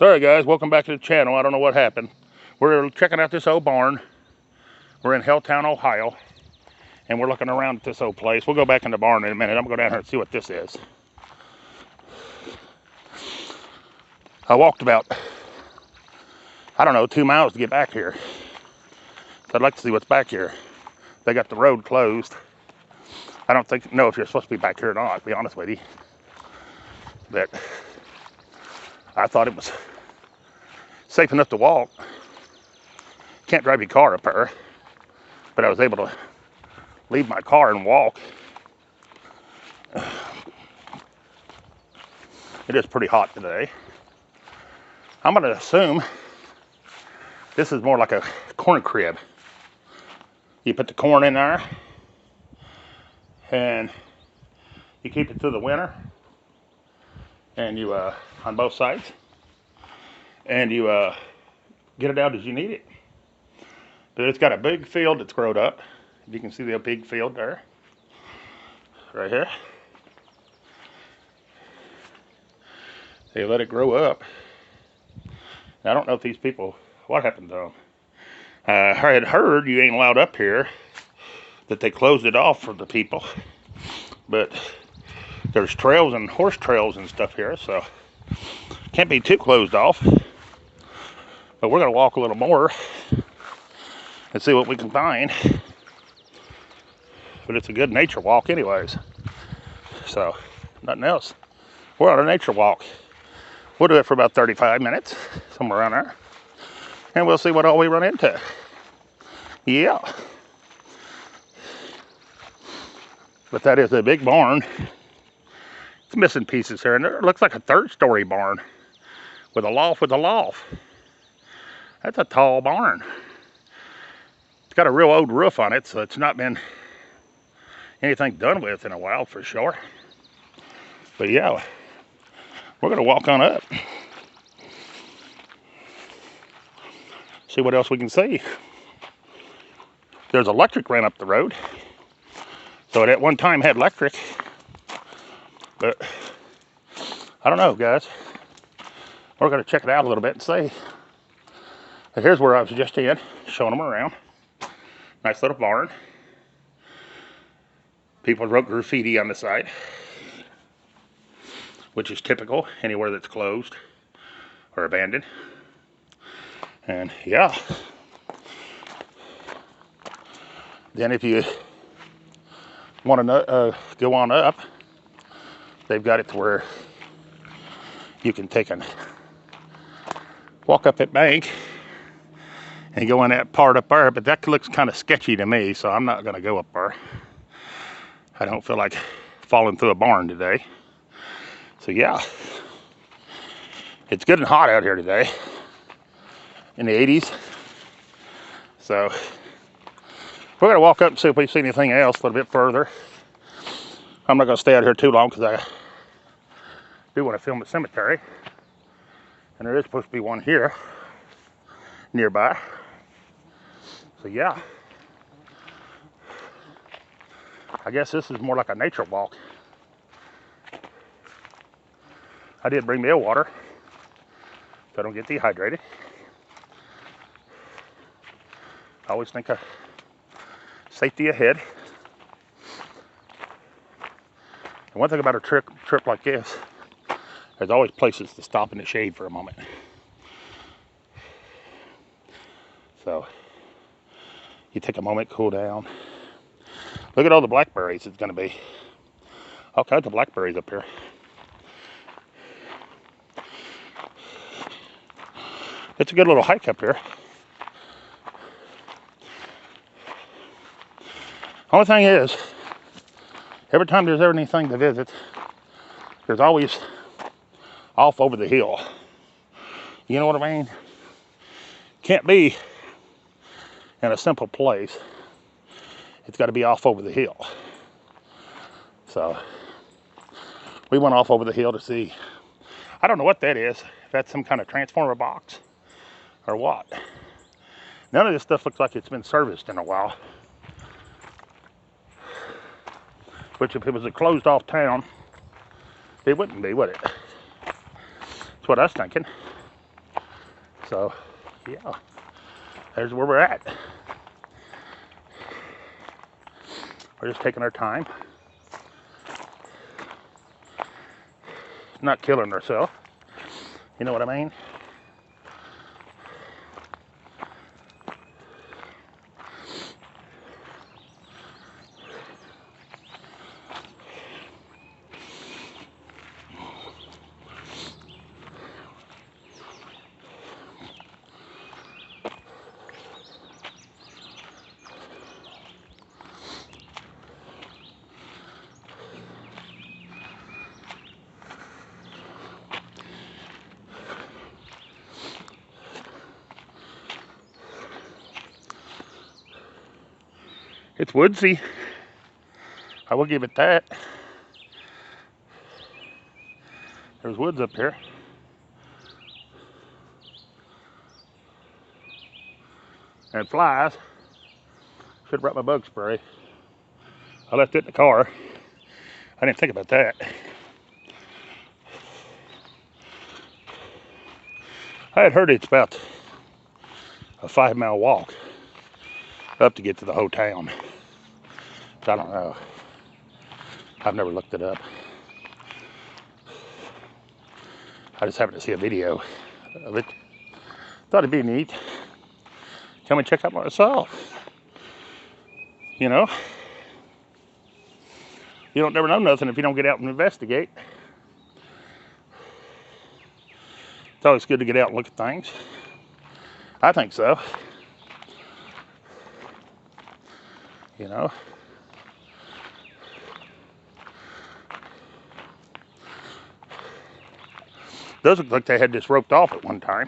Sorry guys, welcome back to the channel. I don't know what happened. We're checking out this old barn. We're in Helltown, Ohio, and we're looking around at this old place. We'll go back in the barn in a minute. I'm going to go down here and see what this is. I walked about, I don't know, 2 miles to get back here. So I'd like to see what's back here. They got the road closed. I don't know if you're supposed to be back here or not, to be honest with you. But I thought it was safe enough to walk. Can't drive your car up there, but I was able to leave my car and walk. It is pretty hot today. I'm going to assume this is more like a corn crib. You put the corn in there and you keep it through the winter, and you on both sides, and you get it out as you need it. But it's got a big field that's grown up. You can see the big field there, right here. They let it grow up. I don't know if these people, what happened to them? I had heard you ain't allowed up here, that they closed it off for the people. But there's trails and horse trails and stuff here, so can't be too closed off. But we're gonna walk a little more and see what we can find. But it's a good nature walk anyways. So, nothing else. We're on a nature walk. We'll do it for about 35 minutes, somewhere around there. And we'll see what all we run into. Yeah. But that is a big barn. It's missing pieces here, and it looks like a 3rd-story barn with a loft That's a tall barn. It's got a real old roof on it, so it's not been anything done with in a while for sure. But yeah, we're gonna walk on up. See what else we can see. There's electric ran up the road. So it at one time had electric. But I don't know, guys. We're gonna check it out a little bit and see. But here's where I was just in, showing them around. Nice little barn. People wrote graffiti on the side, which is typical anywhere that's closed or abandoned. And yeah. Then if you want to go on up, they've got it to where you can take and walk up that bank and go in that part up there, but that looks kind of sketchy to me, so I'm not going to go up there. I don't feel like falling through a barn today. So yeah, it's good and hot out here today, in the 80s. So we're going to walk up and see if we see anything else a little bit further. I'm not going to stay out here too long because I do want to film the cemetery. And there is supposed to be one here nearby. So yeah, I guess this is more like a nature walk. I did bring meal water so I don't get dehydrated. I always think of safety ahead. And one thing about a trip like this, there's always places to stop in the shade for a moment. So you take a moment, cool down. Look at all the blackberries. It's going to be all kinds of blackberries up here. It's a good little hike up here. Only thing is, every time there's ever anything to visit, there's always off over the hill. You know what I mean? Can't be in a simple place. It's got to be off over the hill. So we went off over the hill to see. I don't know what that is. If that's some kind of transformer box or what. None of this stuff looks like it's been serviced in a while. Which if it was a closed off town, it wouldn't be, would it? That's what I was thinking. So, yeah, there's where we're at. We're just taking our time. Not killing ourselves. You know what I mean? It's woodsy. I will give it that. There's woods up here. And flies. Should have brought my bug spray. I left it in the car. I didn't think about that. I had heard it's about a 5-mile walk up to get to the whole town. I don't know. I've never looked it up. I just happened to see a video of it. Thought it'd be neat. Come and check out myself. You know? You don't never know nothing if you don't get out and investigate. It's always good to get out and look at things. I think so. You know? Does look like they had this roped off at one time.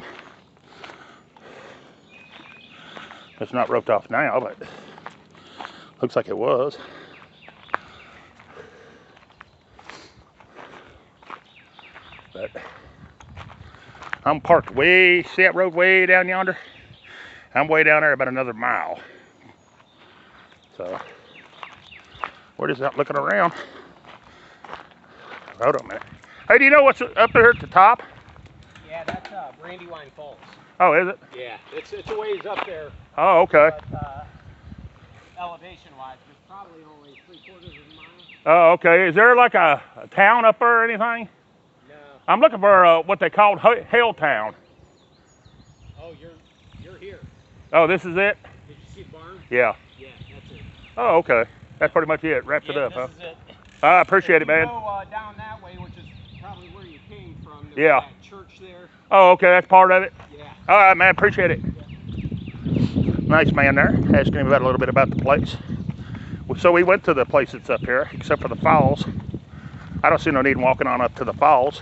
It's not roped off now, but looks like it was. But I'm parked way, see that road way down yonder? I'm way down there about another mile. So we're just out looking around. Hold on a minute. Hey, do you know what's up there at the top? Yeah, that's Brandywine Falls. Oh, is it? Yeah, it's a ways up there. Oh, okay. But, elevation-wise, it's probably only 3/4 of a mile. Oh, okay. Is there like a town up there or anything? No. I'm looking for what they called Helltown. Oh, you're here. Oh, this is it? Did you see the barn? Yeah. Yeah, that's it. Oh, okay. That's pretty much it. Wraps it up, huh? This is it. I appreciate it, man. Go down that way, which is probably where you came from. There's Yeah. that church there. Oh, okay. That's part of it? Yeah. All right, man. Appreciate it. Yeah. Nice man there. Asking him about a little bit about the place. So we went to the place that's up here, except for the falls. I don't see no need in walking on up to the falls.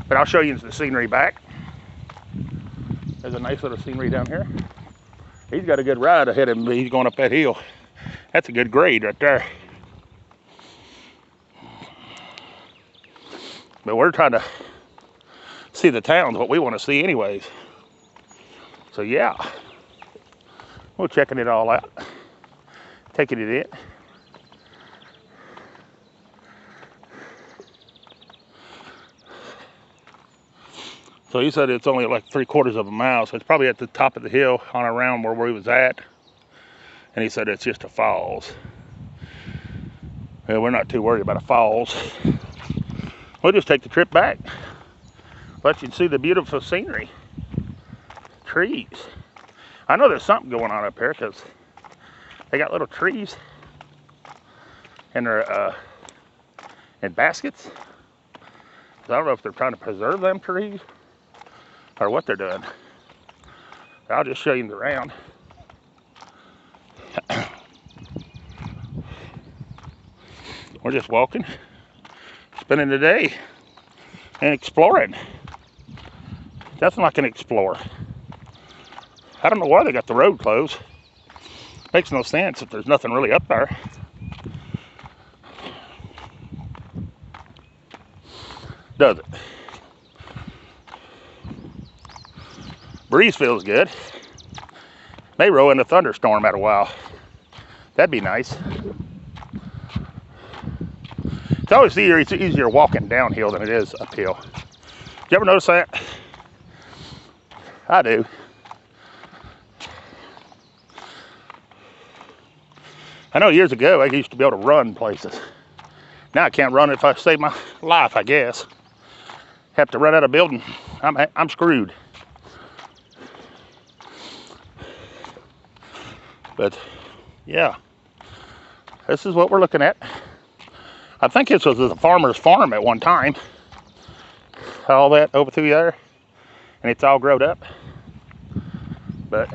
But I'll show you the scenery back. There's a nice little scenery down here. He's got a good ride ahead of him. He's going up that hill. That's a good grade right there. But we're trying to see the towns, what we want to see anyways. So yeah, we're checking it all out, taking it in. So he said it's only like 3/4 of a mile, so it's probably at the top of the hill on around where we was at. And he said it's just a falls. Well, we're not too worried about a falls. We'll just take the trip back. Let you see the beautiful scenery. Trees. I know there's something going on up here because they got little trees. And they're in baskets. I don't know if they're trying to preserve them trees or what they're doing. I'll just show you around. We're just walking, spending the day and exploring. Nothing like an explorer. I don't know why they got the road closed. Makes no sense if there's nothing really up there. Does it? Breeze feels good. May roll in a thunderstorm at a while. That'd be nice. It's always easier walking downhill than it is uphill. Did you ever notice that? I do. I know years ago I used to be able to run places. Now I can't run if I save my life, I guess. Have to run out of building, I'm screwed. But yeah, this is what we're looking at. I think this was a farmer's farm at one time. All that over through there, and it's all growed up. But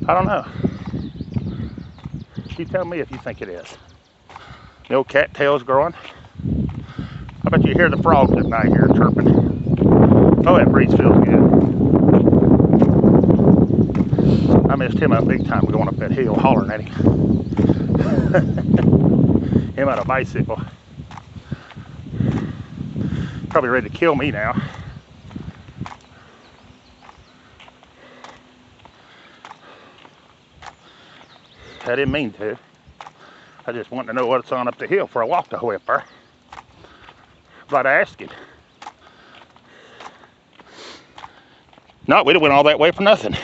I don't know. You tell me if you think it is. The old cattails growing. I bet you hear the frogs at night here chirping. Oh, that breeze feels good. I missed him up big time going up that hill hollering at him. Him on a bicycle. Probably ready to kill me now. I didn't mean to. I just want to know what's on up the hill for a walk to way up there. But I asked him. No, we'd have went all that way for nothing.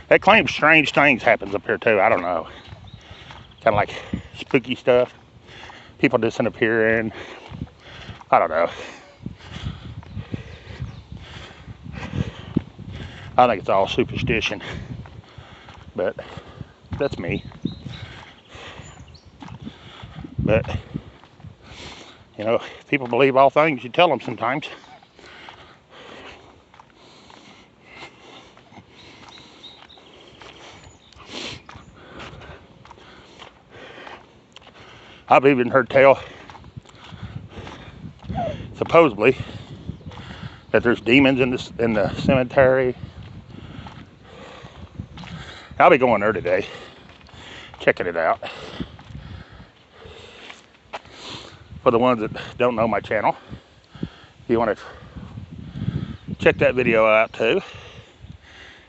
They claim strange things happens up here too. I don't know. Kind of like spooky stuff. People disappearing. I don't know. I think it's all superstition. But that's me. But, you know, people believe all things you tell them sometimes. I've even heard tell, supposedly, that there's demons in the cemetery. I'll be going there today, checking it out. For the ones that don't know my channel, if you want to check that video out too,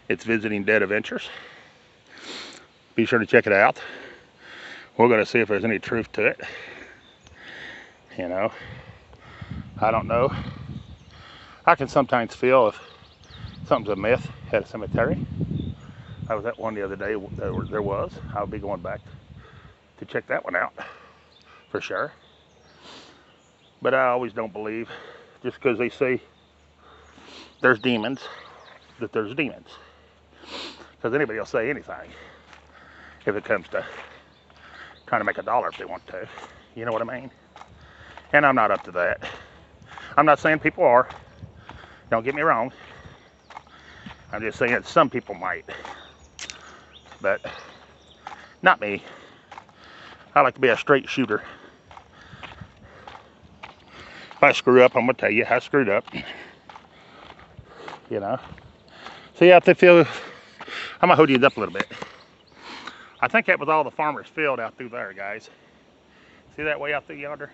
it's Visiting Dead Adventures. Be sure to check it out. We're going to see if there's any truth to it. You know, I don't know. I can sometimes feel if something's a myth at a cemetery. I was at one the other day, there was. I'll be going back to check that one out, for sure. But I always don't believe, just because they say there's demons, that there's demons. Because anybody will say anything if it comes to trying to make a dollar if they want to. You know what I mean? And I'm not up to that. I'm not saying people are. Don't get me wrong. I'm just saying some people might. But not me. I like to be a straight shooter. If I screw up, I'm going to tell you I screwed up. You know? See how they feel? I'm going to hold you up a little bit. I think that was all the farmer's field out through there, guys. See that way out through yonder?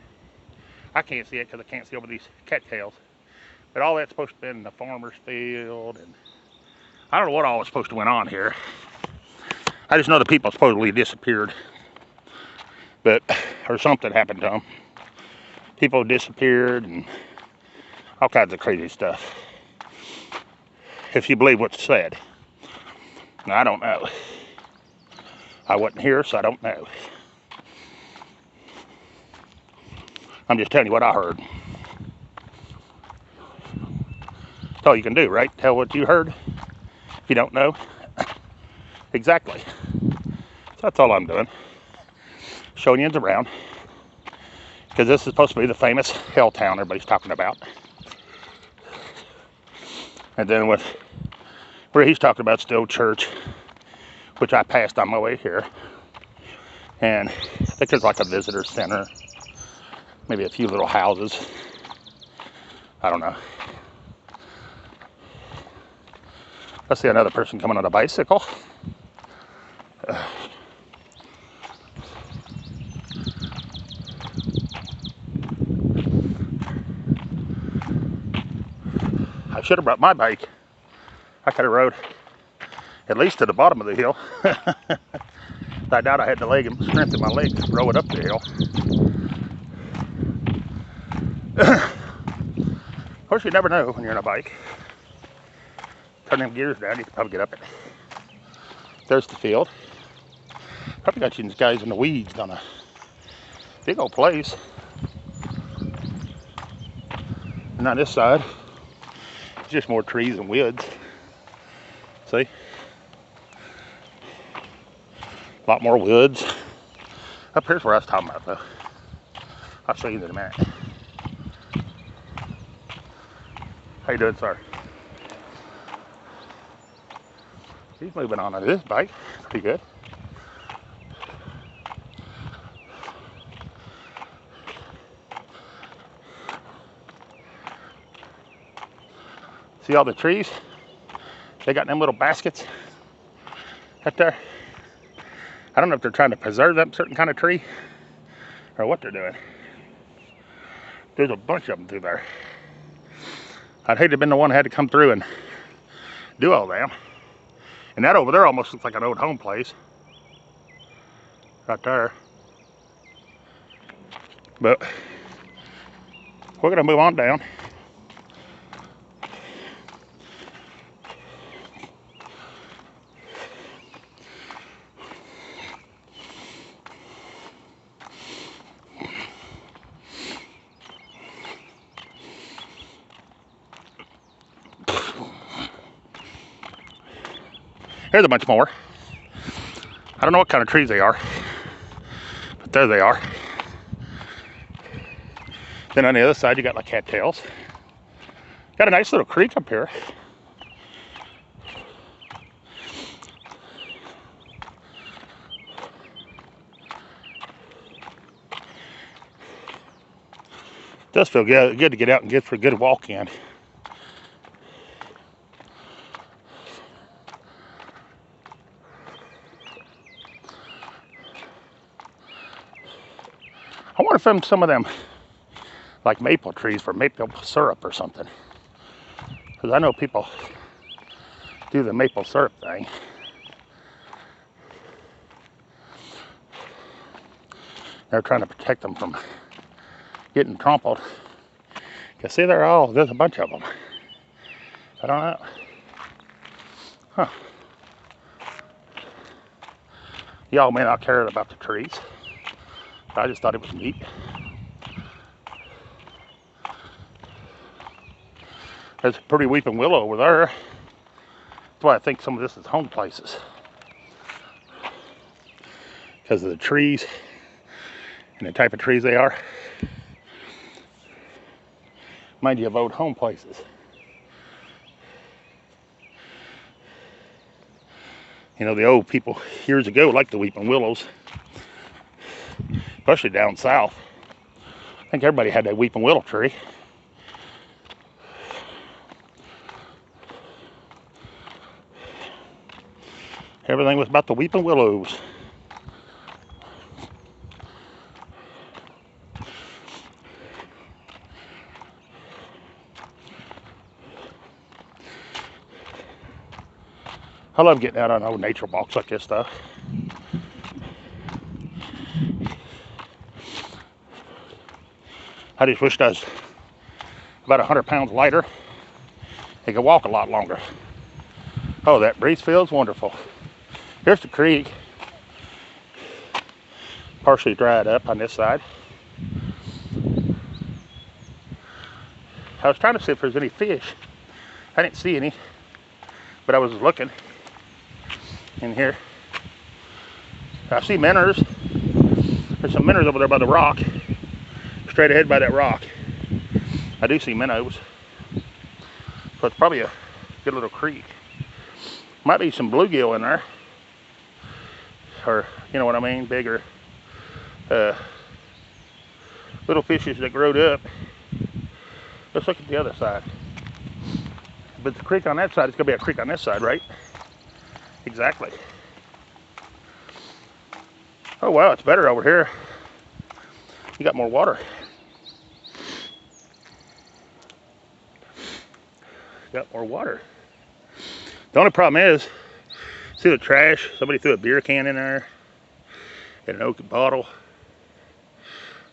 I can't see it because I can't see over these cattails. But all that's supposed to be in the farmer's field. And I don't know what all was supposed to went on here. I just know the people supposedly disappeared. But, or something happened to them. People disappeared and all kinds of crazy stuff. If you believe what's said. Now, I don't know. I wasn't here, so I don't know. I'm just telling you what I heard. That's all you can do, right? Tell what you heard. If you don't know. Exactly. So that's all I'm doing. Showing you around. Because this is supposed to be the famous Helltown everybody's talking about. And then with where he's talking about the old church, which I passed on my way here. And I think there's like a visitor center. Maybe a few little houses. I don't know. I see another person coming on a bicycle. I should have brought my bike. I could have rode at least to the bottom of the hill. I doubt I had the strength in my legs to row it up the hill. Of course, you never know when you're on a bike. Turn them gears down, you can probably get up it. There's the field. Probably got you guys in the weeds on a big old place. And on this side, it's just more trees and woods. See? A lot more woods. Up here's where I was talking about, though. I'll show you in a minute. How you doing, sir? He's moving on this bike. Pretty good. See all the trees? They got them little baskets right there. I don't know if they're trying to preserve that certain kind of tree or what they're doing. There's a bunch of them through there. I'd hate to have been the one that had to come through and do all them. And that over there almost looks like an old home place. Right there. But we're gonna move on down. Here's a bunch more. I don't know what kind of trees they are, but there they are. Then on the other side, you got like cattails. Got a nice little creek up here. It does feel good to get out and get for a good walk in. I wonder if some of them like maple trees for maple syrup or something. Because I know people do the maple syrup thing. They're trying to protect them from getting trampled. You see, there's a bunch of them. I don't know. Huh. Y'all may not care about the trees. I just thought it was neat. There's a pretty weeping willow over there. That's why I think some of this is home places. Because of the trees and the type of trees they are. Mind you, of old home places. You know, the old people years ago liked the weeping willows. Especially down south. I think everybody had that weeping willow tree. Everything was about the weeping willows. I love getting out on old nature walks like this stuff. I just wished I was about 100 pounds lighter. I could walk a lot longer. Oh, that breeze feels wonderful. Here's the creek. Partially dried up on this side. I was trying to see if there's any fish. I didn't see any, but I was looking in here. I see minnows. There's some minnows over there by the rock. Straight ahead by that rock. I do see minnows. So it's probably a good little creek. Might be some bluegill in there. Or, you know what I mean, bigger little fishes that growed up. Let's look at the other side. But the creek on that side, it's gonna be a creek on this side, right? Exactly. Oh wow, it's better over here. You got more water. Got more water. The only problem is, see the trash? Somebody threw a beer can in there and an oak bottle.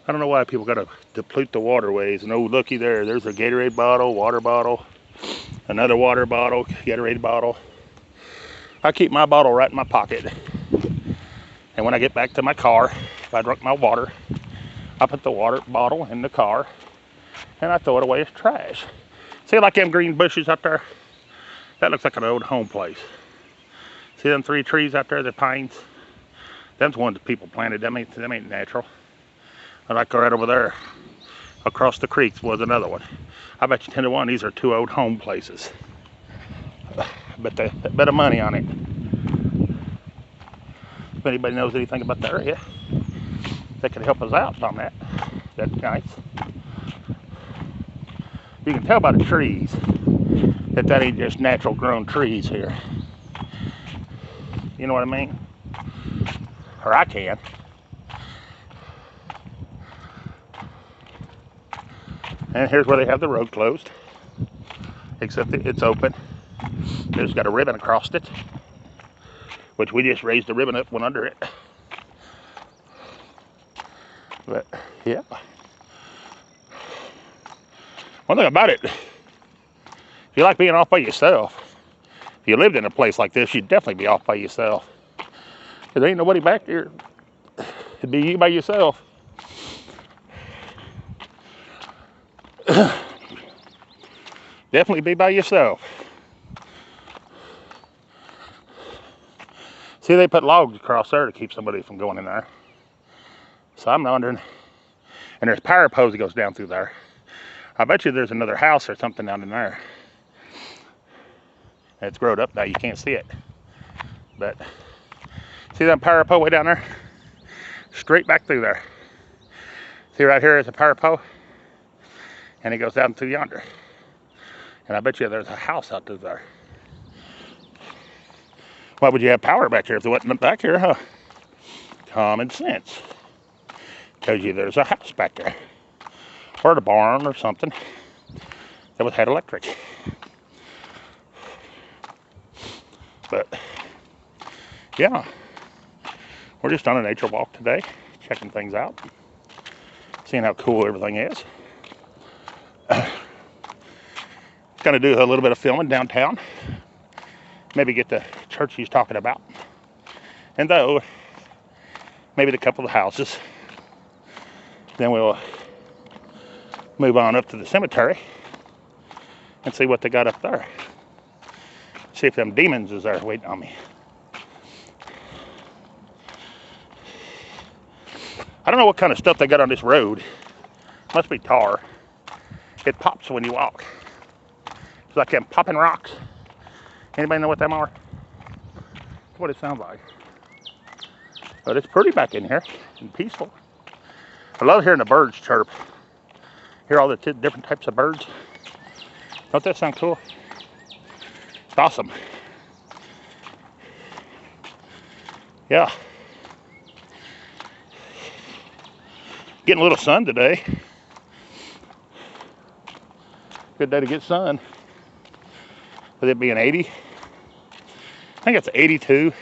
I don't know why people got to deplete the waterways. And oh, looky there. There's a Gatorade bottle, water bottle, another water bottle, Gatorade bottle. I keep my bottle right in my pocket. And when I get back to my car, if I drink my water, I put the water bottle in the car and I throw it away as trash. See like them green bushes out there? That looks like an old home place. See them 3 trees out there, the pines? Them's ones that people planted. Them ain't natural. I like right over there, across the creeks was another one. I bet you 10 to 1 these are 2 old home places. Bet they bet of money on it. If anybody knows anything about the area, they can help us out on that. That's nice. You can tell by the trees that ain't just natural grown trees here. You know what I mean? Or I can. And here's where they have the road closed, except that it's open. There's got a ribbon across it, which we just raised the ribbon up, went under it. But yeah, one thing about it, if you like being off by yourself, if you lived in a place like this, you'd definitely be off by yourself. Because there ain't nobody back there. It'd be you by yourself. Definitely be by yourself. See, they put logs across there to keep somebody from going in there. So I'm wondering, and there's power poles that goes down through there. I bet you there's another house or something down in there. It's grown up now, you can't see it. But see that power pole way down there? Straight back through there. See right here is a power pole, and it goes down through yonder. And I bet you there's a house out through there. Why would you have power back here if there wasn't back here, huh? Common sense. Tells you there's a house back there. Or a barn or something that had electric. But, yeah. We're just on a nature walk today, checking things out. Seeing how cool everything is. Gonna do a little bit of filming downtown. Maybe get the church he's talking about. And though, maybe the couple of houses. Then we'll move on up to the cemetery and see what they got up there. See if them demons is there waiting on me. I don't know what kind of stuff they got on this road. Must be tar. It pops when you walk. It's like them popping rocks. Anybody know what them are? That's what it sounds like. But it's pretty back in here and peaceful. I love hearing the birds chirp. Hear all the different types of birds. Don't that sound cool? It's awesome. Yeah. Getting a little sun today. Good day to get sun. With it being 80. I think it's 82.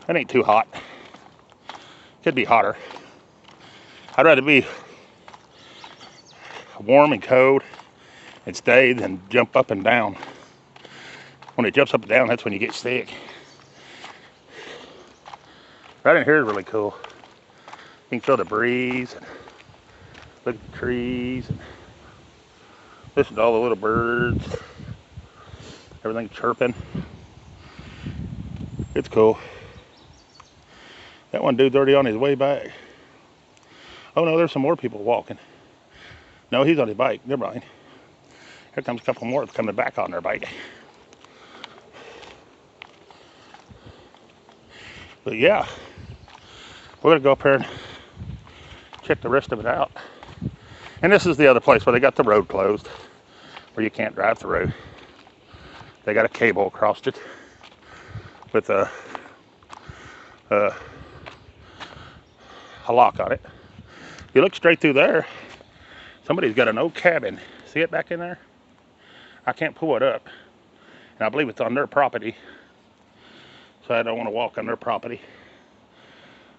That ain't too hot. Could be hotter. I'd rather be warm and cold and stay than jump up and down. When it jumps up and down, that's when you get sick. Right in here is really cool. You can feel the breeze and look at the trees and listen to all the little birds. Everything chirping. It's cool. That one dude's already on his way back. Oh no, there's some more people walking. No, he's on his bike. Never mind. Here comes a couple more coming back on their bike. But yeah, we're gonna go up here and check the rest of it out. And this is the other place where they got the road closed, where you can't drive through. They got a cable across it with a lock on it. If you look straight through there, somebody's got an old cabin. See it back in there? I can't pull it up. And I believe it's on their property. So I don't want to walk on their property.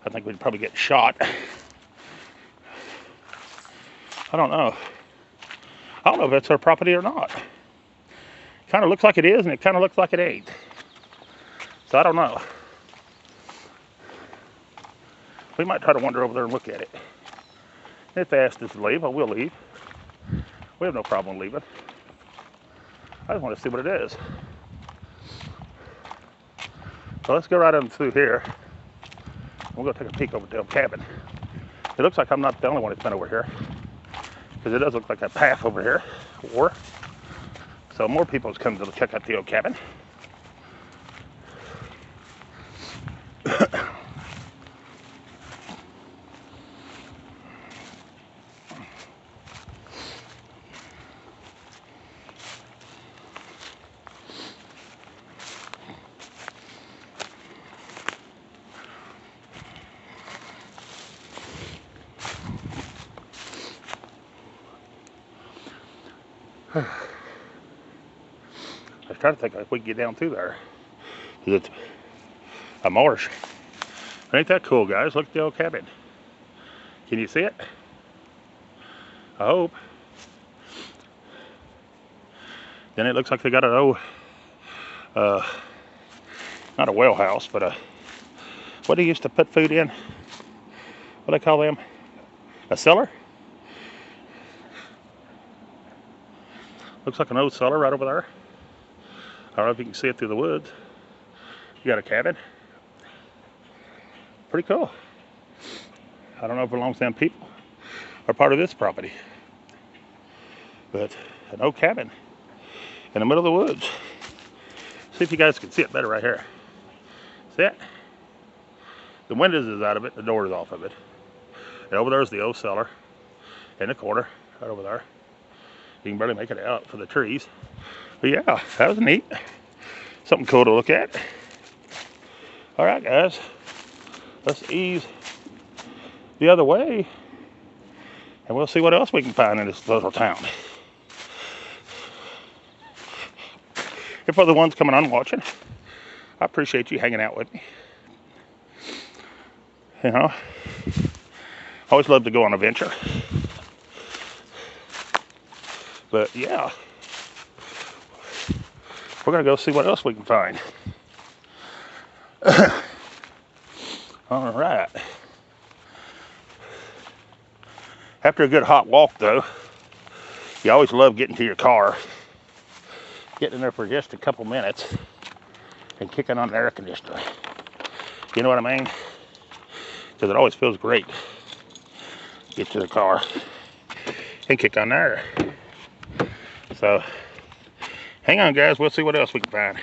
I think we'd probably get shot. I don't know. I don't know if that's their property or not. Kind of looks like it is, and it kind of looks like it ain't. So I don't know. We might try to wander over there and look at it. If they asked us to leave, I will leave. We have no problem leaving. I just want to see what it is. So let's go right on through here. We'll go take a peek over the old cabin. It looks like I'm not the only one that's been over here, because it does look like a path over here. So more people have come to check out the old cabin. I was trying to think if we could get down through there. It's a marsh. Ain't that cool, guys? Look at the old cabin. Can you see it? I hope. Then it looks like they got an old, not a well house, but what do you used to put food in? What do they call them? A cellar? Looks like an old cellar right over there. I don't know if you can see it through the woods. You got a cabin. Pretty cool. I don't know if it belongs to them people or part of this property. But an old cabin in the middle of the woods. See if you guys can see it better right here. See it? The windows is out of it, the door is off of it. And over there is the old cellar in the corner, right over there. You can barely make it out for the trees. But yeah, that was neat. Something cool to look at. All right, guys. Let's ease the other way, and we'll see what else we can find in this little town. And for the ones coming on watching, I appreciate you hanging out with me. You know, I always love to go on a venture. But yeah, we're gonna go see what else we can find. All right. After a good hot walk, though, you always love getting to your car, getting in there for just a couple minutes, and kicking on the air conditioner. You know what I mean? Because it always feels great. Get to the car and kick on the air. So, hang on, guys. We'll see what else we can find.